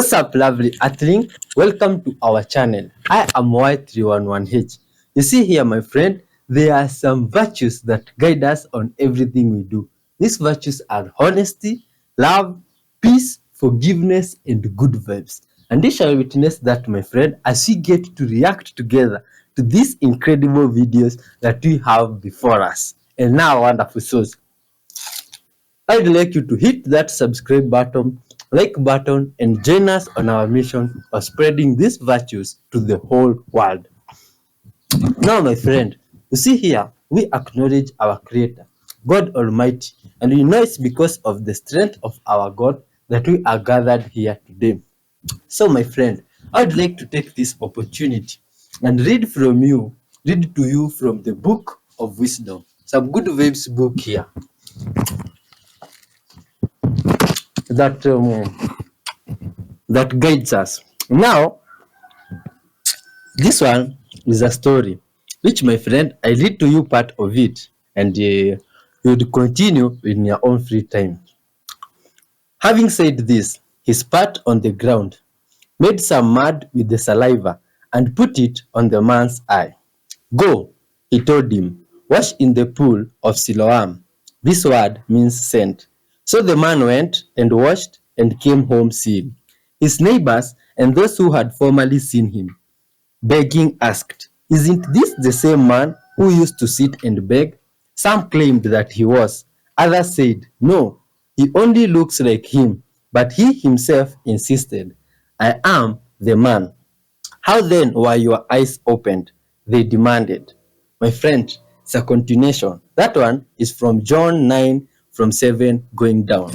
What's up, lovely Earthling? Welcome to our channel. I am Y311H. You see here, my friend, there are some virtues that guide us on everything we do. These virtues are honesty, love, peace, forgiveness, and good vibes. And you shall witness that, my friend, as we get to react together to these incredible videos that we have before us. And now, wonderful souls, I'd like you to hit that subscribe button, like button, and join us on our mission of spreading these virtues to the whole world. Now, my friend, you see here, we acknowledge our Creator, God Almighty, and we know it's because of the strength of our God that we are gathered here today. So, my friend, I'd like to take this opportunity and read to you from the Book of Wisdom. Some good vibes book here that guides us. Now, this one is a story, which, my friend, I read to you part of it, and you'd continue in your own free time. Having said this, he spat on the ground, made some mud with the saliva, and put it on the man's eye. Go, he told him, wash in the pool of Siloam. This word means sent. So the man went and washed and came home seeing. His neighbors and those who had formerly seen him begging asked, isn't this the same man who used to sit and beg? Some claimed that he was. Others said, no, he only looks like him. But he himself insisted, I am the man. How then were your eyes opened? They demanded. My friend, it's a continuation. That one is from John 9 from 7 going down.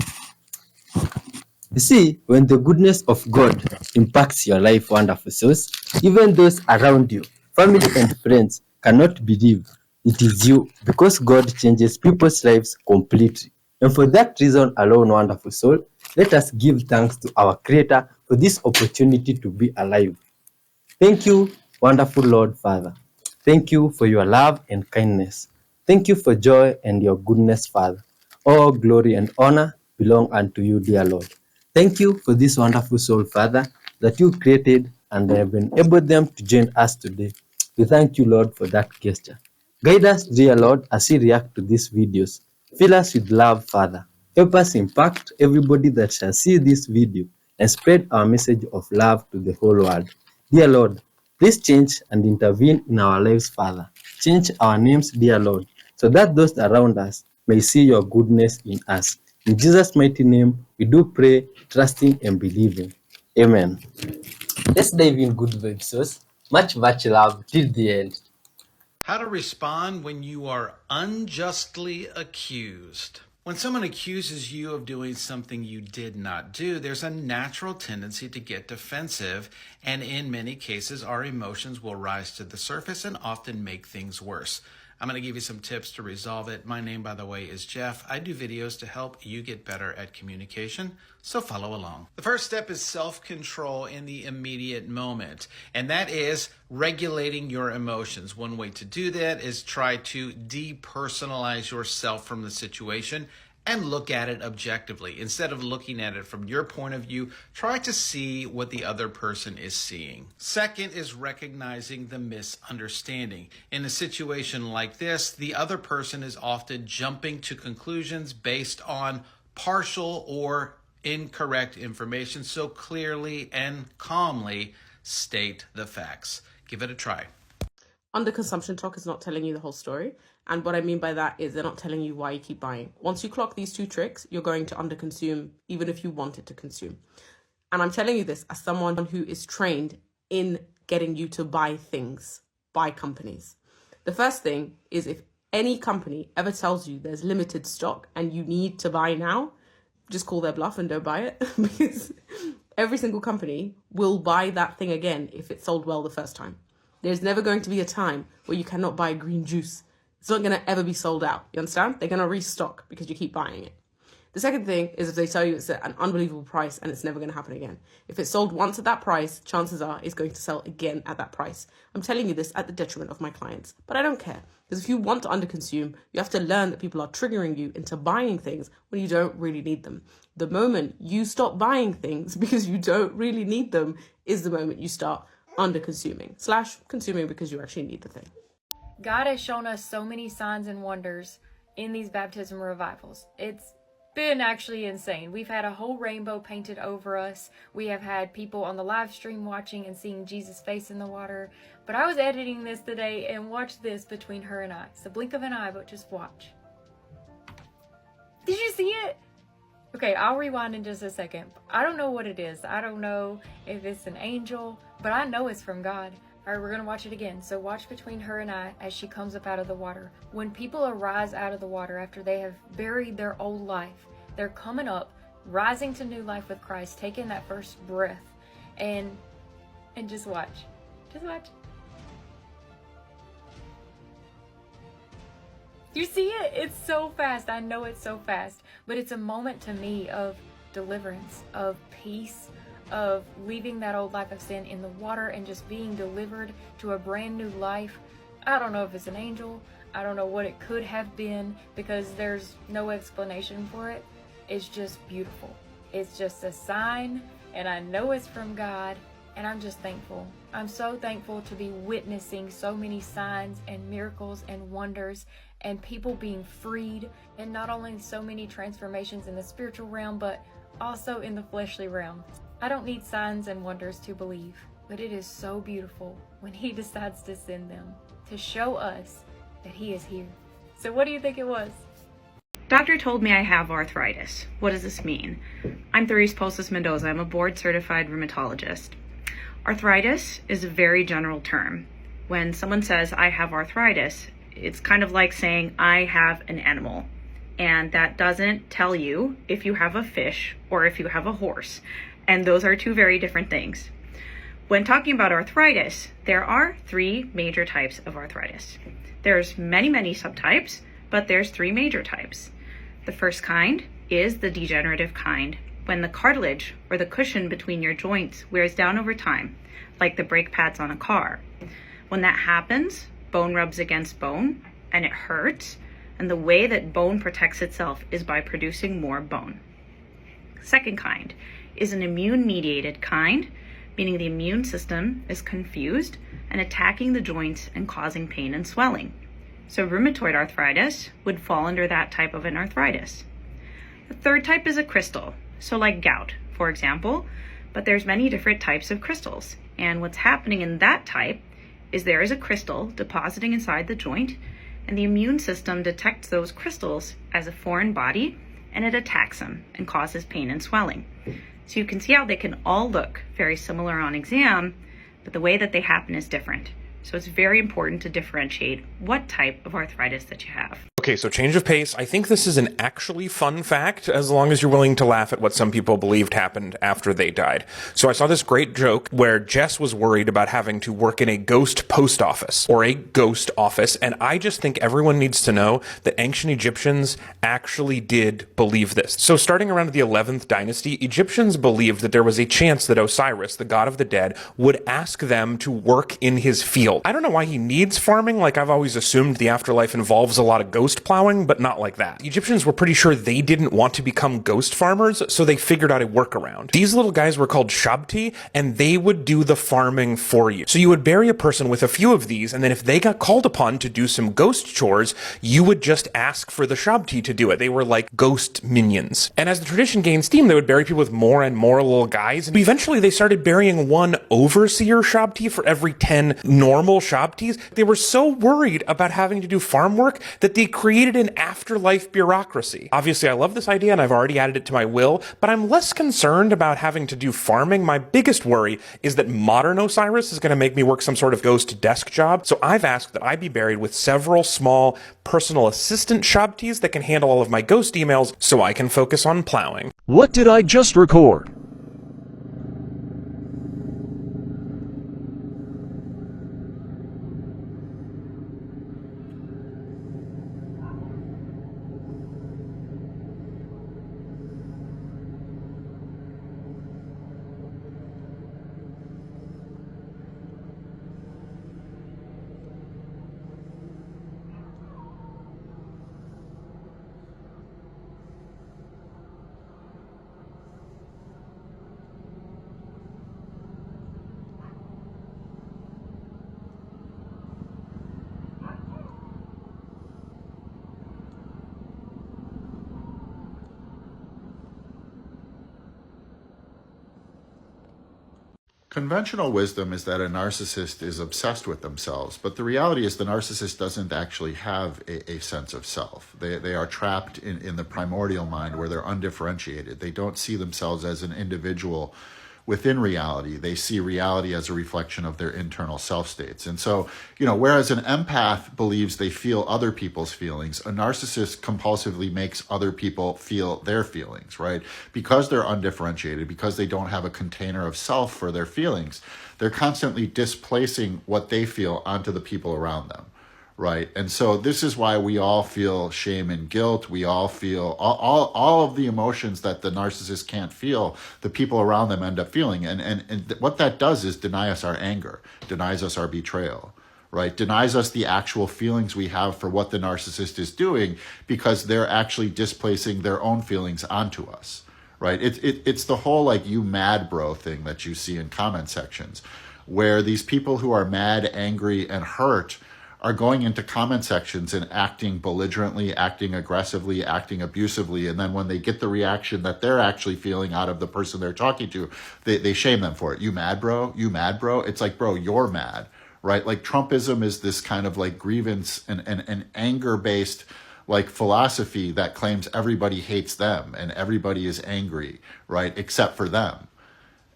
You see, when the goodness of God impacts your life, wonderful souls, even those around you, family and friends, cannot believe it is you because God changes people's lives completely. And for that reason alone, wonderful soul, let us give thanks to our Creator for this opportunity to be alive. Thank you, wonderful Lord Father. Thank you for your love and kindness. Thank you for joy and your goodness, Father. All glory and honor belong unto you, dear Lord. Thank you for this wonderful soul, Father, that you created and have enabled them to join us today. We thank you, Lord, for that gesture. Guide us, dear Lord, as we react to these videos. Fill us with love, Father. Help us impact everybody that shall see this video and spread our message of love to the whole world. Dear Lord, please change and intervene in our lives, Father. Change our names, dear Lord, so that those around us may see your goodness in us. In Jesus' mighty name, we do pray, trusting and believing. Amen. Let's dive in good vibes, so much love till the end. How to respond when you are unjustly accused. When someone accuses you of doing something you did not do, there's a natural tendency to get defensive, and in many cases, our emotions will rise to the surface and often make things worse. I'm going to give you some tips to resolve it. My name, by the way, is Jeff. I do videos to help you get better at communication, so follow along. The first step is self-control in the immediate moment, and that is regulating your emotions. One way to do that is try to depersonalize yourself from the situation and look at it objectively. Instead of looking at it from your point of view, try to see what the other person is seeing. Second is recognizing the misunderstanding. In a situation like this, the other person is often jumping to conclusions based on partial or incorrect information, so clearly and calmly state the facts. Give it a try. Underconsumption talk is not telling you the whole story. And what I mean by that is they're not telling you why you keep buying. Once you clock these two tricks, you're going to underconsume even if you wanted to consume. And I'm telling you this as someone who is trained in getting you to buy things, buy companies. The first thing is if any company ever tells you there's limited stock and you need to buy now, just call their bluff and don't buy it because every single company will buy that thing again if it sold well the first time. There's never going to be a time where you cannot buy green juice. It's not going to ever be sold out. You understand? They're going to restock because you keep buying it. The second thing is if they tell you it's at an unbelievable price and it's never going to happen again. If it's sold once at that price, chances are it's going to sell again at that price. I'm telling you this at the detriment of my clients, but I don't care. Because if you want to underconsume, you have to learn that people are triggering you into buying things when you don't really need them. The moment you stop buying things because you don't really need them is the moment you start underconsuming / consuming because you actually need the thing. God has shown us so many signs and wonders in these baptism revivals. It's been actually insane. We've had a whole rainbow painted over us. We have had people on the live stream watching and seeing Jesus' face in the water. But I was editing this today and watched this between her and I. It's the blink of an eye, but just watch. Did you see it? Okay, I'll rewind in just a second. I don't know what it is. I don't know if it's an angel, but I know it's from God. All right, we're going to watch it again. So watch between her and I as she comes up out of the water. When people arise out of the water after they have buried their old life, they're coming up, rising to new life with Christ, taking that first breath, and just watch. Just watch. You see it? It's so fast. I know it's so fast, but it's a moment to me of deliverance, of peace, of leaving that old life of sin in the water and just being delivered to a brand new life. I don't know if it's an angel. I don't know what it could have been because there's no explanation for it. It's just beautiful. It's just a sign, and I know it's from God, and I'm just thankful. I'm so thankful to be witnessing so many signs and miracles and wonders and people being freed, and not only so many transformations in the spiritual realm, but also in the fleshly realm. I don't need signs and wonders to believe, but it is so beautiful when He decides to send them to show us that He is here. So what do you think it was? Doctor told me I have arthritis. What does this mean? I'm Therese Posas Mendoza. I'm a board-certified rheumatologist. Arthritis is a very general term. When someone says, I have arthritis, it's kind of like saying, I have an animal. And that doesn't tell you if you have a fish or if you have a horse. And those are two very different things. When talking about arthritis, there are three major types of arthritis. There's many, many subtypes, but there's three major types. The first kind is the degenerative kind, when the cartilage or the cushion between your joints wears down over time, like the brake pads on a car. When that happens, bone rubs against bone, and it hurts, and the way that bone protects itself is by producing more bone. Second kind is an immune-mediated kind, meaning the immune system is confused and attacking the joints and causing pain and swelling. So rheumatoid arthritis would fall under that type of an arthritis. The third type is a crystal, so like gout, for example, but there's many different types of crystals. And what's happening in that type is there is a crystal depositing inside the joint, and the immune system detects those crystals as a foreign body, and it attacks them and causes pain and swelling. So you can see how they can all look very similar on exam, but the way that they happen is different. So it's very important to differentiate what type of arthritis that you have. Okay, so change of pace. I think this is an actually fun fact, as long as you're willing to laugh at what some people believed happened after they died. So I saw this great joke where Jess was worried about having to work in a ghost post office or a ghost office, and I just think everyone needs to know that ancient Egyptians actually did believe this. So starting around the 11th dynasty, Egyptians believed that there was a chance that Osiris, the god of the dead, would ask them to work in his field. I don't know why he needs farming. Like, I've always assumed the afterlife involves a lot of ghost plowing, but not like that. The Egyptians were pretty sure they didn't want to become ghost farmers, so they figured out a workaround. These little guys were called shabti, and they would do the farming for you. So you would bury a person with a few of these, and then if they got called upon to do some ghost chores, you would just ask for the shabti to do it. They were like ghost minions. And as the tradition gained steam, they would bury people with more and more little guys, and eventually they started burying one overseer shabti for every 10 normal shabtis. They were so worried about having to do farm work that they created an afterlife bureaucracy. Obviously, I love this idea and I've already added it to my will, but I'm less concerned about having to do farming. My biggest worry is that modern Osiris is going to make me work some sort of ghost desk job. So I've asked that I be buried with several small personal assistant shabtis that can handle all of my ghost emails so I can focus on plowing. What did I just record? Conventional wisdom is that a narcissist is obsessed with themselves, but the reality is the narcissist doesn't actually have a sense of self. They are trapped in the primordial mind where they're undifferentiated. They don't see themselves as an individual within reality. They see reality as a reflection of their internal self states. And so, whereas an empath believes they feel other people's feelings, a narcissist compulsively makes other people feel their feelings, right? Because they're undifferentiated, because they don't have a container of self for their feelings, they're constantly displacing what they feel onto the people around them. Right. And so this is why we all feel shame and guilt. We all feel all of the emotions that the narcissist can't feel, the people around them end up feeling. And what that does is deny us our anger, denies us our betrayal, right? Denies us the actual feelings we have for what the narcissist is doing because they're actually displacing their own feelings onto us, right? It's the whole like you mad bro thing that you see in comment sections where these people who are mad, angry, and hurt are going into comment sections and acting belligerently, acting aggressively, acting abusively. And then when they get the reaction that they're actually feeling out of the person they're talking to, they shame them for it. You mad, bro? You mad, bro? It's like, bro, you're mad, right? Like Trumpism is this kind of like grievance and anger-based like philosophy that claims everybody hates them and everybody is angry, right? Except for them.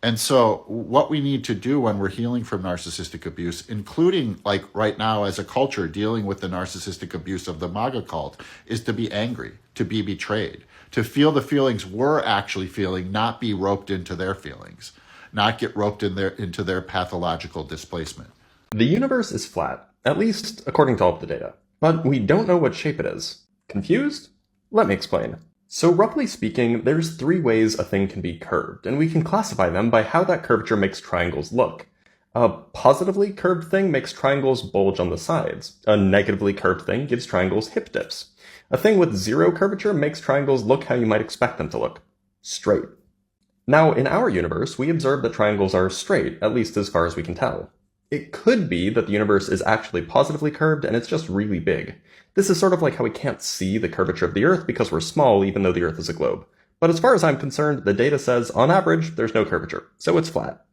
And so what we need to do when we're healing from narcissistic abuse, including like right now as a culture dealing with the narcissistic abuse of the MAGA cult, is to be angry, to be betrayed, to feel the feelings we're actually feeling, not be roped into their feelings, not get roped into their pathological displacement. The universe is flat, at least according to all of the data, but we don't know what shape it is. Confused? Let me explain. So roughly speaking, there's 3 ways a thing can be curved, and we can classify them by how that curvature makes triangles look. A positively curved thing makes triangles bulge on the sides. A negatively curved thing gives triangles hip dips. A thing with 0 curvature makes triangles look how you might expect them to look. Straight. Now, in our universe, we observe that triangles are straight, at least as far as we can tell. It could be that the universe is actually positively curved and it's just really big. This is sort of like how we can't see the curvature of the Earth because we're small even though the Earth is a globe. But as far as I'm concerned, the data says, on average, there's no curvature, so it's flat.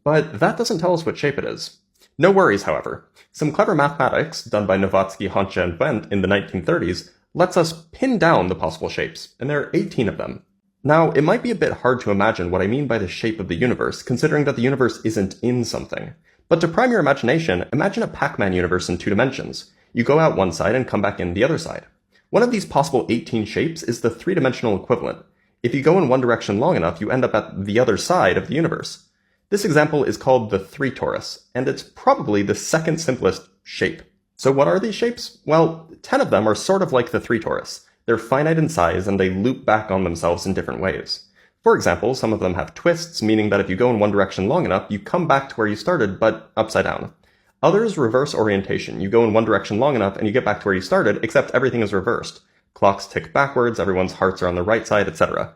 But that doesn't tell us what shape it is. No worries, however. Some clever mathematics, done by Novatsky, Honcha, and Wendt in the 1930s, lets us pin down the possible shapes, and there are 18 of them. Now, it might be a bit hard to imagine what I mean by the shape of the universe, considering that the universe isn't in something. But to prime your imagination, imagine a Pac-Man universe in 2 dimensions. You go out one side and come back in the other side. One of these possible 18 shapes is the 3-dimensional equivalent. If you go in one direction long enough, you end up at the other side of the universe. This example is called the 3 torus, and it's probably the second simplest shape. So what are these shapes? Well, 10 of them are sort of like the 3 torus. They're finite in size and they loop back on themselves in different ways. For example, some of them have twists, meaning that if you go in one direction long enough, you come back to where you started, but upside down. Others reverse orientation. You go in one direction long enough and you get back to where you started, except everything is reversed. Clocks tick backwards, everyone's hearts are on the right side, etc.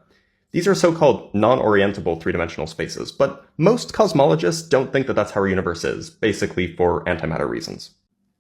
These are so-called non-orientable 3-dimensional spaces, but most cosmologists don't think that that's how our universe is, basically for antimatter reasons.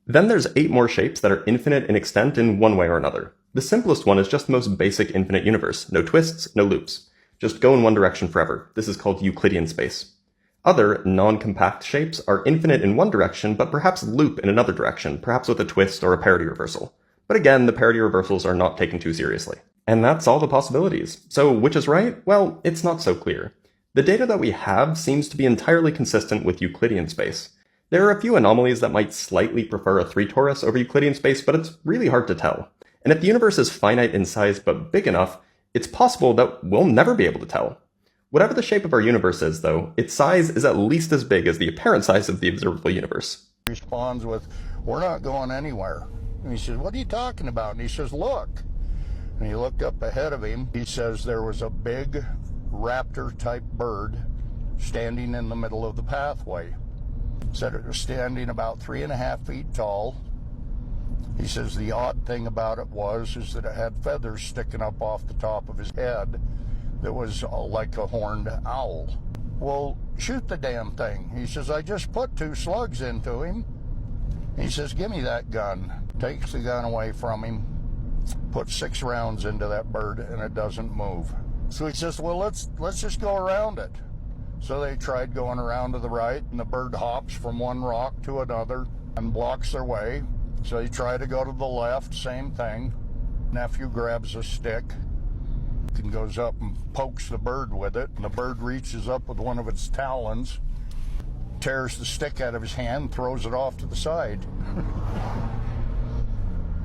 Then there's 8 more shapes that are infinite in extent in one way or another. The simplest one is just the most basic infinite universe. No twists, no loops. Just go in one direction forever. This is called Euclidean space. Other, non-compact shapes are infinite in one direction, but perhaps loop in another direction, perhaps with a twist or a parity reversal. But again, the parity reversals are not taken too seriously. And that's all the possibilities. So which is right? Well, it's not so clear. The data that we have seems to be entirely consistent with Euclidean space. There are a few anomalies that might slightly prefer a 3 torus over Euclidean space, but it's really hard to tell. And if the universe is finite in size but big enough, it's possible that we'll never be able to tell. Whatever the shape of our universe is, though, its size is at least as big as the apparent size of the observable universe. He responds with, "We're not going anywhere." And he says, "What are you talking about?" And he says, "Look." And he looked up ahead of him. He says there was a big raptor-type bird standing in the middle of the pathway. He said it was standing about 3.5 feet tall. He says the odd thing about it is that it had feathers sticking up off the top of his head that was like a horned owl. "Well, shoot the damn thing." He says, "I just put 2 slugs into him." He says, "Give me that gun." Takes the gun away from him, puts 6 rounds into that bird, and it doesn't move. So he says, "Well, let's just go around it." So they tried going around to the right, and the bird hops from one rock to another and blocks their way. So they try to go to the left, same thing. Nephew grabs a stick and goes up and pokes the bird with it. And the bird reaches up with one of its talons, tears the stick out of his hand, throws it off to the side.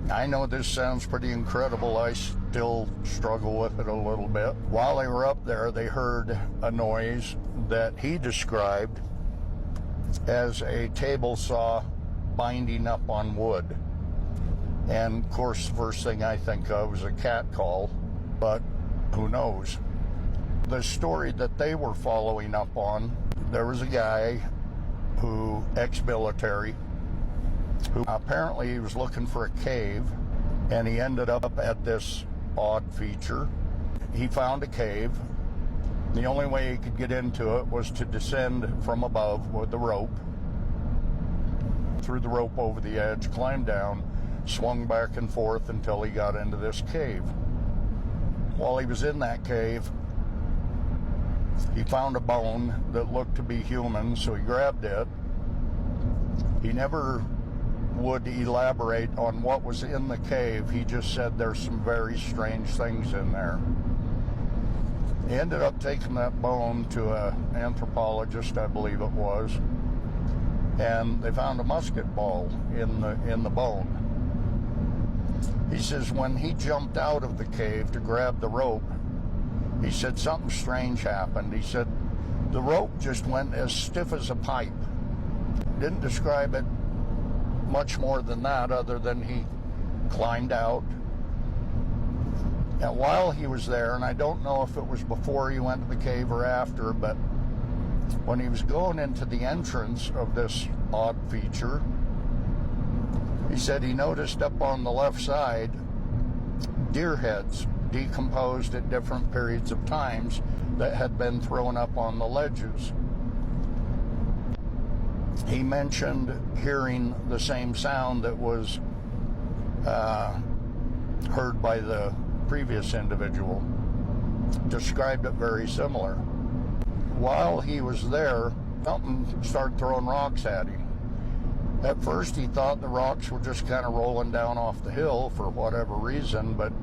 I know this sounds pretty incredible. I still struggle with it a little bit. While they were up there, they heard a noise that he described as a table saw binding up on wood. And of course, the first thing I think of is a cat call, but who knows? The story that they were following up on, there was a guy who, ex-military, who apparently he was looking for a cave, and he ended up at this odd feature. He found a cave. The only way he could get into it was to descend from above with the rope, threw the rope over the edge, climbed down, swung back and forth until he got into this cave. While he was in that cave, he found a bone that looked to be human, so he grabbed it. He never would elaborate on what was in the cave. He just said there's some very strange things in there. He ended up taking that bone to an anthropologist, I believe it was, and they found a musket ball in the bone. He says when he jumped out of the cave to grab the rope, he said something strange happened. He said the rope just went as stiff as a pipe. Didn't describe it much more than that, other than he climbed out. And while he was there, and I don't know if it was before he went to the cave or after, but when he was going into the entrance of this odd feature, he said he noticed up on the left side deer heads decomposed at different periods of times that had been thrown up on the ledges. He mentioned hearing the same sound that was heard by the previous individual. Described it very similar. While he was there, something started throwing rocks at him. At first he thought the rocks were just kind of rolling down off the hill for whatever reason, but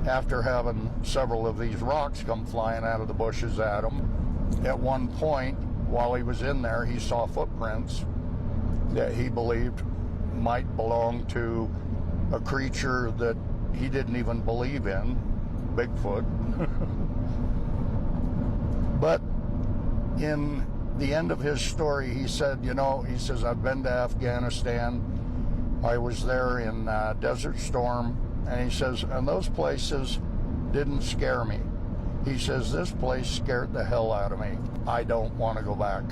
after having several of these rocks come flying out of the bushes at him, at one point while he was in there, he saw footprints that he believed might belong to a creature that he didn't even believe in, Bigfoot. But in the end of his story, he said, he says, I've been to Afghanistan. I was there in Desert Storm. And he says, and those places didn't scare me. He says, this place scared the hell out of me. I don't want to go back.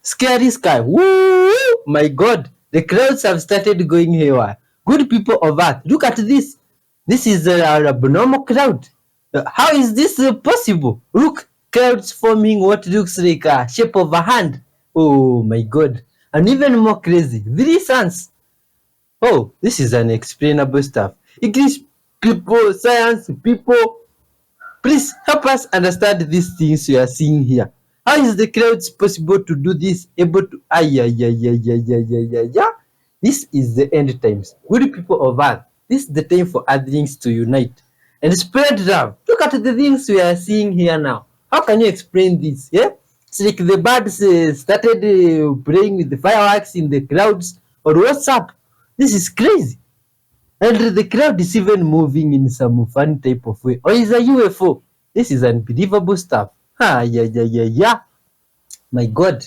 Scary sky. Woo! My God, the crowds have started going haywire. Good people of Earth, look at this. This is an abnormal crowd. How is this possible? Look, crowds forming what looks like a shape of a hand. Oh my God. And even more crazy, 3 suns. Oh, this is unexplainable stuff. English people, science people, please help us understand these things you are seeing here. How is the crowds possible to do this? Able to This is the end times. Good people of Earth, this is the time for Earthlings to unite and spread love. Look at the things we are seeing here now. How can you explain this? Yeah, it's like the birds started playing with the fireworks in the clouds, or what's up? This is crazy. And the crowd is even moving in some fun type of way. Or is a UFO? This is unbelievable stuff. My God.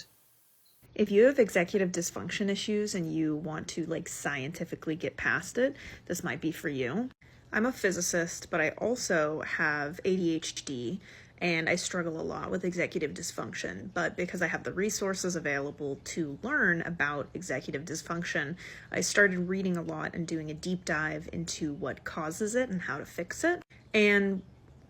If you have executive dysfunction issues and you want to scientifically get past it, this might be for you. I'm a physicist, but I also have ADHD and I struggle a lot with executive dysfunction. But because I have the resources available to learn about executive dysfunction, I started reading a lot and doing a deep dive into what causes it and how to fix it. And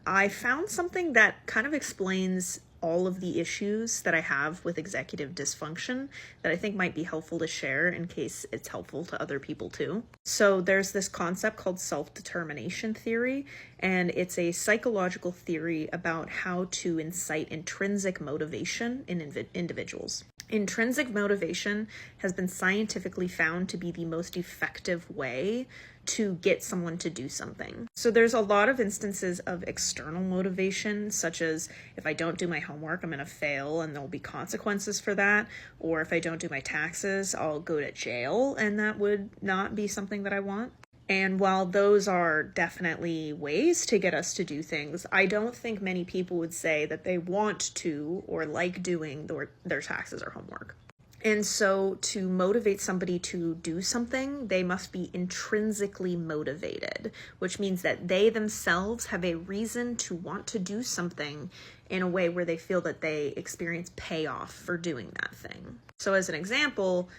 I found something that kind of explains all of the issues that I have with executive dysfunction that I think might be helpful to share in case it's helpful to other people too. So there's this concept called self-determination theory, and it's a psychological theory about how to incite intrinsic motivation in individuals. Intrinsic motivation has been scientifically found to be the most effective way to get someone to do something. So there's a lot of instances of external motivation, such as if I don't do my homework, I'm going to fail and there'll be consequences for that. Or if I don't do my taxes, I'll go to jail, and that would not be something that I want. And while those are definitely ways to get us to do things, I don't think many people would say that they want to or like doing their taxes or homework. And so to motivate somebody to do something, they must be intrinsically motivated, which means that they themselves have a reason to want to do something in a way where they feel that they experience payoff for doing that thing. So as an example,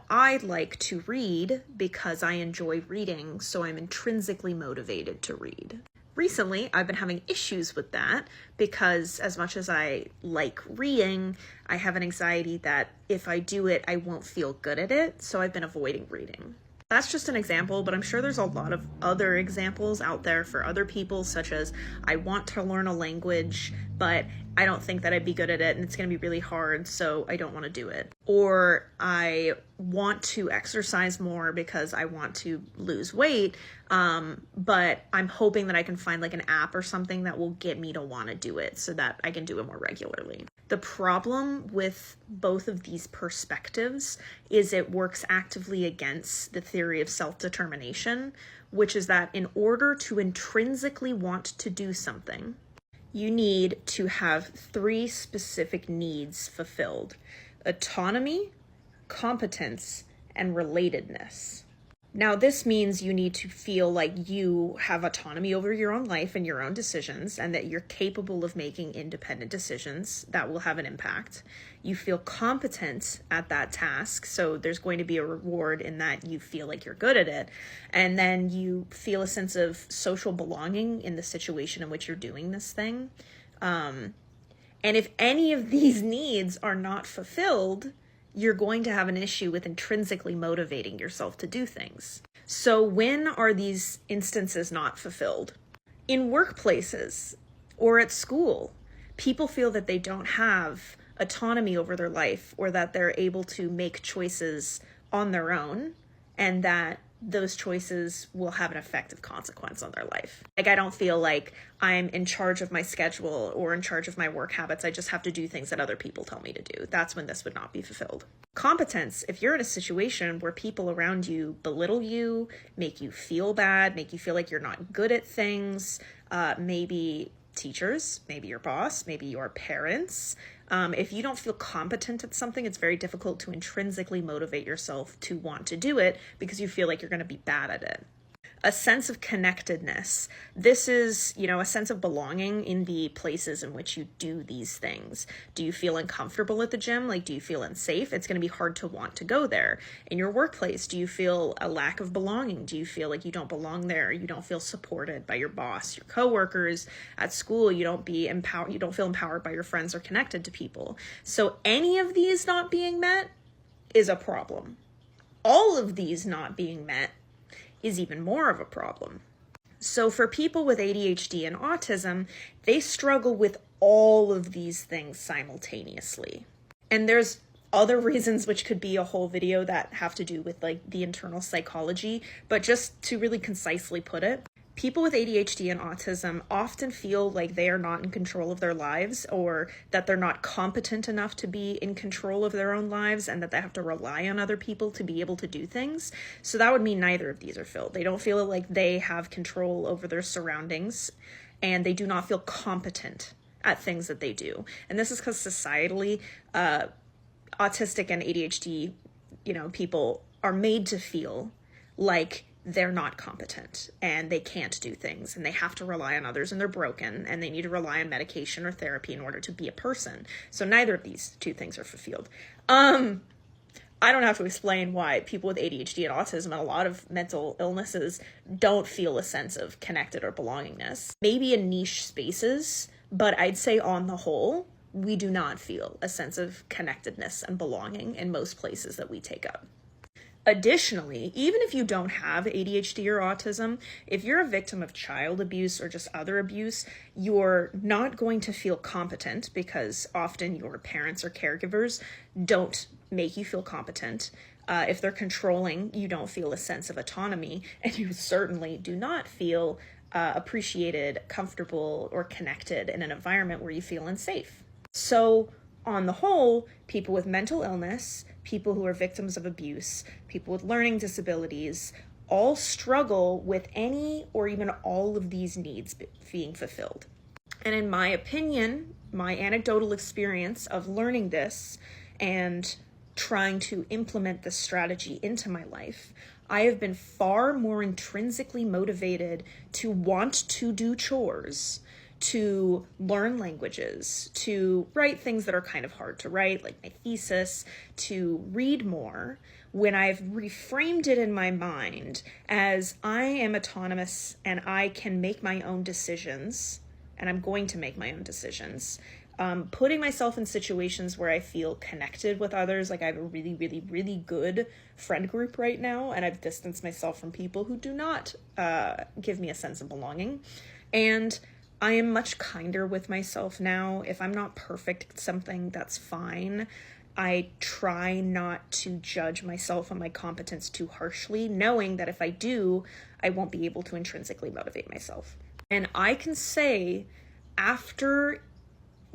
I like to read because I enjoy reading, so I'm intrinsically motivated to read. Recently, I've been having issues with that because as much as I like reading, I have an anxiety that if I do it, I won't feel good at it, so I've been avoiding reading. That's just an example, but I'm sure there's a lot of other examples out there for other people, such as I want to learn a language, but I don't think that I'd be good at it and it's going to be really hard, so I don't want to do it. Or I want to exercise more because I want to lose weight, but I'm hoping that I can find like an app or something that will get me to want to do it so that I can do it more regularly. The problem with both of these perspectives is it works actively against the theory of self-determination, which is that in order to intrinsically want to do something, you need to have 3 specific needs fulfilled: autonomy, competence, and relatedness. Now, this means you need to feel like you have autonomy over your own life and your own decisions, and that you're capable of making independent decisions that will have an impact. You feel competent at that task, so there's going to be a reward in that you feel like you're good at it. And then you feel a sense of social belonging in the situation in which you're doing this thing. And if any of these needs are not fulfilled, you're going to have an issue with intrinsically motivating yourself to do things. So when are these instances not fulfilled? In workplaces or at school, people feel that they don't have autonomy over their life, or that they're able to make choices on their own, and that those choices will have an effective consequence on their life. Like, I don't feel like I'm in charge of my schedule or in charge of my work habits. I just have to do things that other people tell me to do. That's when this would not be fulfilled. Competence: if you're in a situation where people around you belittle you, make you feel bad, make you feel like you're not good at things, maybe teachers, maybe your boss, maybe your parents. If you don't feel competent at something, it's very difficult to intrinsically motivate yourself to want to do it because you feel like you're going to be bad at it. A sense of connectedness. This is, a sense of belonging in the places in which you do these things. Do you feel uncomfortable at the gym? Like, do you feel unsafe? It's going to be hard to want to go there. In your workplace, do you feel a lack of belonging? Do you feel like you don't belong there? You don't feel supported by your boss, your coworkers? At school, you don't feel empowered by your friends or connected to people. So any of these not being met is a problem. All of these not being met is even more of a problem. So for people with ADHD and autism, they struggle with all of these things simultaneously. And there's other reasons, which could be a whole video, that have to do with like the internal psychology, but just to really concisely put it, people with ADHD and autism often feel like they are not in control of their lives, or that they're not competent enough to be in control of their own lives, and that they have to rely on other people to be able to do things. So that would mean neither of these are filled. They don't feel like they have control over their surroundings, and they do not feel competent at things that they do. And this is because societally, autistic and ADHD, people are made to feel like they're not competent and they can't do things and they have to rely on others and they're broken and they need to rely on medication or therapy in order to be a person. So neither of these two things are fulfilled. I don't have to explain why people with ADHD and autism and a lot of mental illnesses don't feel a sense of connected or belongingness. Maybe in niche spaces, but I'd say on the whole, we do not feel a sense of connectedness and belonging in most places that we take up. Additionally, even if you don't have ADHD or autism, if you're a victim of child abuse or just other abuse, you're not going to feel competent because often your parents or caregivers don't make you feel competent. If they're controlling, you don't feel a sense of autonomy, and you certainly do not feel appreciated, comfortable, or connected in an environment where you feel unsafe. So, on the whole, people with mental illness, people who are victims of abuse, people with learning disabilities, all struggle with any or even all of these needs being fulfilled. And in my opinion, my anecdotal experience of learning this and trying to implement this strategy into my life, I have been far more intrinsically motivated to want to do chores, to learn languages, to write things that are kind of hard to write, like my thesis, to read more, when I've reframed it in my mind as I am autonomous and I can make my own decisions, and I'm going to make my own decisions. Putting myself in situations where I feel connected with others, like I have a really, really, really good friend group right now, and I've distanced myself from people who do not give me a sense of belonging. And I am much kinder with myself now. If I'm not perfect at something, that's fine. I try not to judge myself and my competence too harshly, knowing that if I do, I won't be able to intrinsically motivate myself. And I can say, after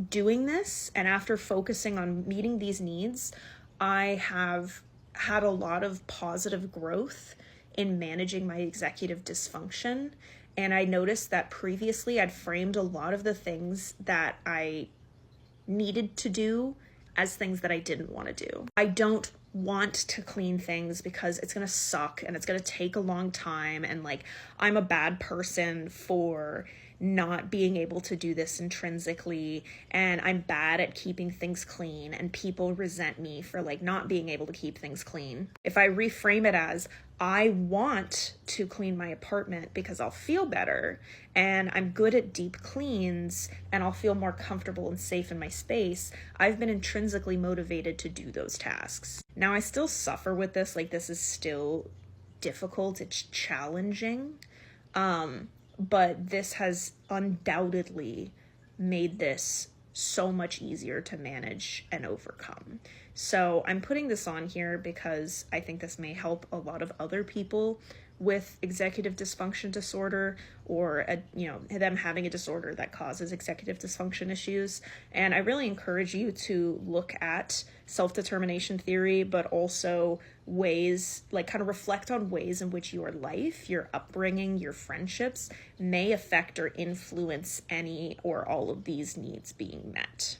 doing this and after focusing on meeting these needs, I have had a lot of positive growth in managing my executive dysfunction. And I noticed that previously I'd framed a lot of the things that I needed to do as things that I didn't want to do. I don't want to clean things because it's going to suck and it's going to take a long time. And like, I'm a bad person for not being able to do this intrinsically, and I'm bad at keeping things clean, and people resent me for like not being able to keep things clean. If I reframe it as I want to clean my apartment because I'll feel better and I'm good at deep cleans and I'll feel more comfortable and safe in my space, I've been intrinsically motivated to do those tasks. Now I still suffer with this, like this is still difficult, it's challenging. But this has undoubtedly made this so much easier to manage and overcome. So I'm putting this on here because I think this may help a lot of other people with executive dysfunction disorder, or them having a disorder that causes executive dysfunction issues. And I really encourage you to look at self-determination theory, but also ways, like kind of reflect on ways in which your life, your upbringing, your friendships may affect or influence any or all of these needs being met.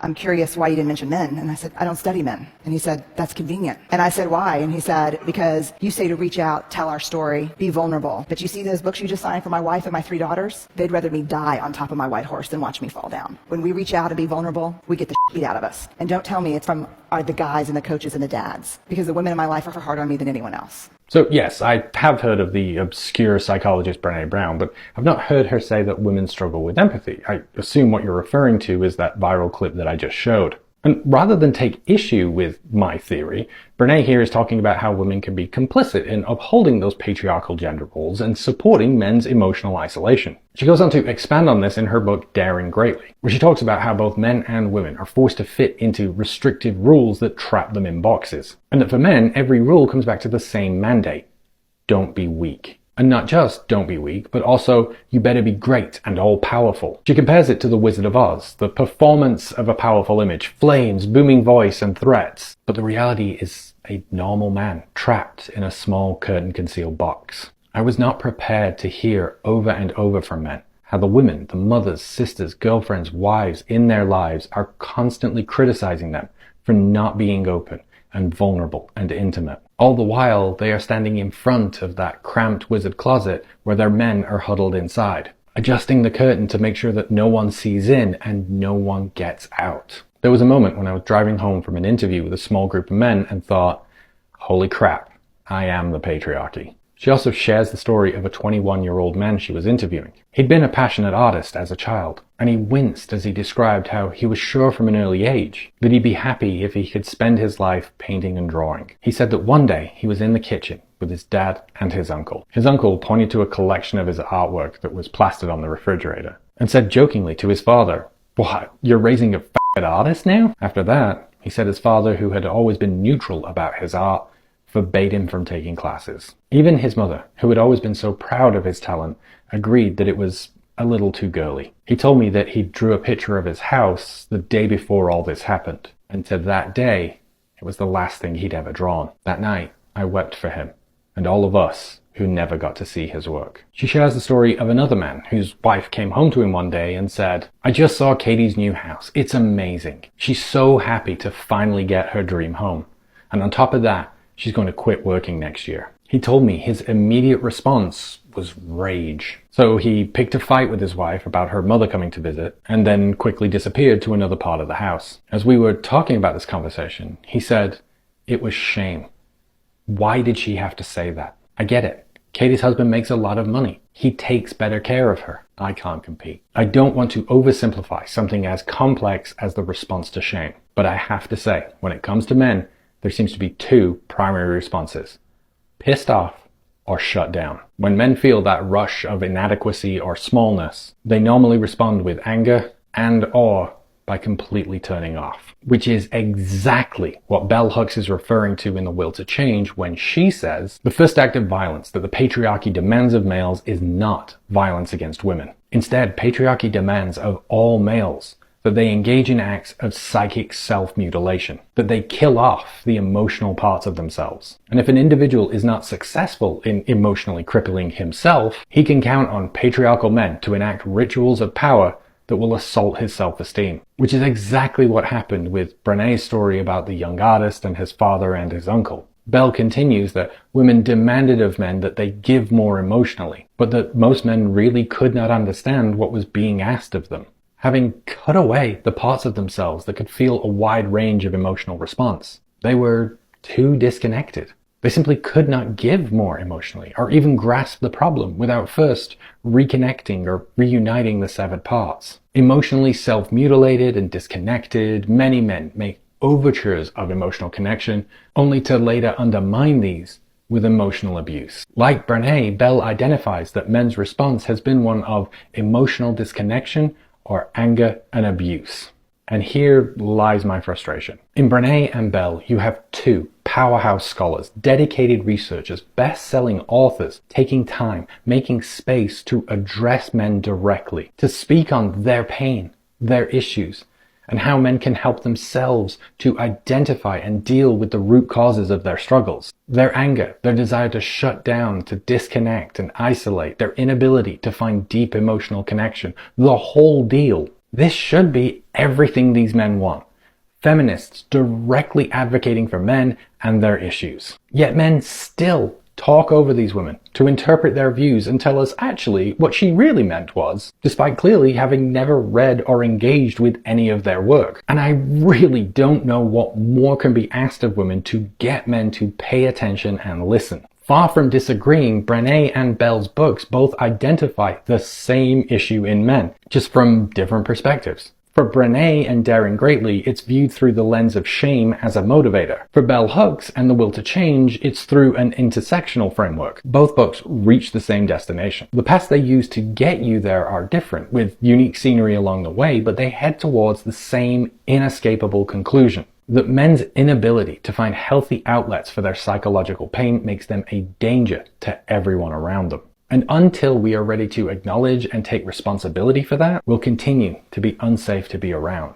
I'm curious why you didn't mention men. And I said, I don't study men. And he said, that's convenient. And I said, why? And he said, because you say to reach out, tell our story, be vulnerable. But you see those books you just signed for my wife and my 3 daughters? They'd rather me die on top of my white horse than watch me fall down. When we reach out and be vulnerable, we get the shit out of us. And don't tell me it's from the guys and the coaches and the dads, because the women in my life are harder on me than anyone else. So yes, I have heard of the obscure psychologist Brené Brown, but I've not heard her say that women struggle with empathy. I assume what you're referring to is that viral clip that I just showed. And rather than take issue with my theory, Brené here is talking about how women can be complicit in upholding those patriarchal gender roles and supporting men's emotional isolation. She goes on to expand on this in her book Daring Greatly, where she talks about how both men and women are forced to fit into restrictive rules that trap them in boxes. And that for men, every rule comes back to the same mandate: don't be weak. And not just don't be weak, but also you better be great and all-powerful. She compares it to the Wizard of Oz, the performance of a powerful image, flames, booming voice, and threats. But the reality is a normal man trapped in a small curtain-concealed box. I was not prepared to hear over and over from men how the women, the mothers, sisters, girlfriends, wives in their lives are constantly criticizing them for not being open and vulnerable and intimate. All the while, they are standing in front of that cramped wizard closet where their men are huddled inside, adjusting the curtain to make sure that no one sees in and no one gets out. There was a moment when I was driving home from an interview with a small group of men and thought, holy crap, I am the patriarchy. She also shares the story of a 21-year-old man she was interviewing. He'd been a passionate artist as a child, and he winced as he described how he was sure from an early age that he'd be happy if he could spend his life painting and drawing. He said that one day he was in the kitchen with his dad and his uncle. His uncle pointed to a collection of his artwork that was plastered on the refrigerator and said jokingly to his father, "What, you're raising a f***ing artist now?" After that, he said his father, who had always been neutral about his art, forbade him from taking classes. Even his mother, who had always been so proud of his talent, agreed that it was a little too girly. He told me that he drew a picture of his house the day before all this happened, and said that day it was the last thing he'd ever drawn. That night, I wept for him, and all of us who never got to see his work. She shares the story of another man whose wife came home to him one day and said, "I just saw Katie's new house. It's amazing. She's so happy to finally get her dream home. And on top of that, she's going to quit working next year." He told me his immediate response was rage. So he picked a fight with his wife about her mother coming to visit, and then quickly disappeared to another part of the house. As we were talking about this conversation, he said, "It was shame. Why did she have to say that? I get it. Katie's husband makes a lot of money. He takes better care of her. I can't compete." I don't want to oversimplify something as complex as the response to shame, but I have to say, when it comes to men, there seems to be two primary responses: pissed off or shut down. When men feel that rush of inadequacy or smallness, they normally respond with anger and or by completely turning off, which is exactly what Bell Hooks is referring to in The Will to Change when she says the first act of violence that the patriarchy demands of males is not violence against women. Instead, patriarchy demands of all males that they engage in acts of psychic self-mutilation, that they kill off the emotional parts of themselves. And if an individual is not successful in emotionally crippling himself, he can count on patriarchal men to enact rituals of power that will assault his self-esteem, which is exactly what happened with Brené's story about the young artist and his father and his uncle. Bell continues that women demanded of men that they give more emotionally, but that most men really could not understand what was being asked of them, having cut away the parts of themselves that could feel a wide range of emotional response. They were too disconnected. They simply could not give more emotionally, or even grasp the problem without first reconnecting or reuniting the severed parts. Emotionally self-mutilated and disconnected, many men make overtures of emotional connection, only to later undermine these with emotional abuse. Like Brené, Bell identifies that men's response has been one of emotional disconnection or anger and abuse. And here lies my frustration. In Brené and Bell, you have two powerhouse scholars, dedicated researchers, best-selling authors, taking time, making space to address men directly, to speak on their pain, their issues, and how men can help themselves to identify and deal with the root causes of their struggles. Their anger, their desire to shut down, to disconnect and isolate, their inability to find deep emotional connection, the whole deal. This should be everything these men want. Feminists directly advocating for men and their issues. Yet men still talk over these women to interpret their views and tell us actually what she really meant was, despite clearly having never read or engaged with any of their work. And I really don't know what more can be asked of women to get men to pay attention and listen. Far from disagreeing, Brené and Bell's books both identify the same issue in men, just from different perspectives. For Brené and Daring Greatly, it's viewed through the lens of shame as a motivator. For Bell Hooks and The Will to Change, it's through an intersectional framework. Both books reach the same destination. The paths they use to get you there are different, with unique scenery along the way, but they head towards the same inescapable conclusion: that men's inability to find healthy outlets for their psychological pain makes them a danger to everyone around them. And until we are ready to acknowledge and take responsibility for that, we'll continue to be unsafe to be around.